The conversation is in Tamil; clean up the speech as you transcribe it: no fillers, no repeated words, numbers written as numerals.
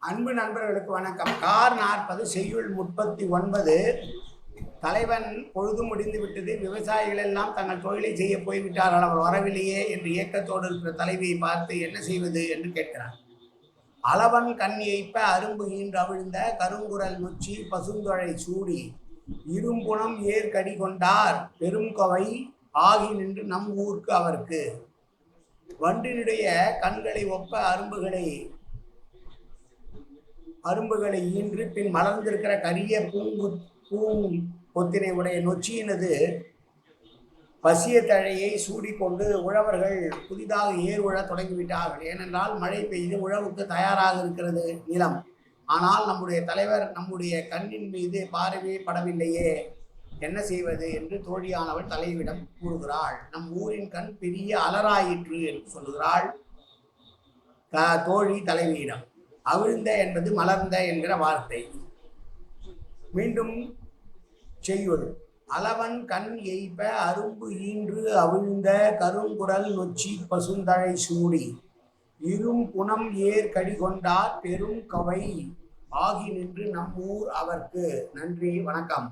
அன்பு நண்பர்களுக்கு வணக்கம். கார் 40 செய்யுள் 39. தலைவன் பொழுது முடிந்து விட்டது, விவசாயிகள் எல்லாம் தங்கள் தொழிலை செய்ய போய்விட்டார்கள், அவர் வரவில்லையே என்று ஏக்கத்தோடு இருக்கிற தலைவியை பார்த்து என்ன செய்வது என்று கேட்கிறார். அளவன் கண் எய்ப்ப அரும்பு ஈன்று அவிழ்ந்த கருங்குரல் நொச்சி பசுந்தொழை சூடி இரும்புணம் ஏற்கடி கொண்டார் பெரும் கொவை ஆகி நின்று நம் ஊருக்கு அவருக்கு. வண்டினுடைய கண்களை ஒப்ப அரும்புகளை ஈன்று பின் மலர்ந்திருக்கிற கரிய பூங்கொத்தினை உடைய நொச்சியினது பசிய தழையை சூடிக்கொண்டு உழவர்கள் புதிதாக ஏர் உழ தொடங்கிவிட்டார்கள். ஏனென்றால் மழை பெய்து உழவுக்கு தயாராக இருக்கிறது நிலம். ஆனால் நம்முடைய தலைவர் நம்முடைய கண்ணின் மீது பார்வை படவில்லையே, என்ன செய்வது என்று தோழியானவள் தலைவிடம் கூறுகிறாள். நம் ஊரின் கண் பெரிய அலராயிற்று என்று சொல்லுகிறாள் தோழி தலைவியிடம். அவிழ்ந்த என்பது மலர்ந்த என்கிற வார்த்தை. மீண்டும் செய்யுள். அளவன் கண் எய்ப்ப அரும்பு ஈன்று அவிழ்ந்த கருங்குரல் நொச்சி பசுந்தழை சூடி இரும் புனம் ஏர் கடி கொண்டார் பெரும் கவை ஆகி நின்று நம் ஊர் அவர்க்கு. நன்றி, வணக்கம்.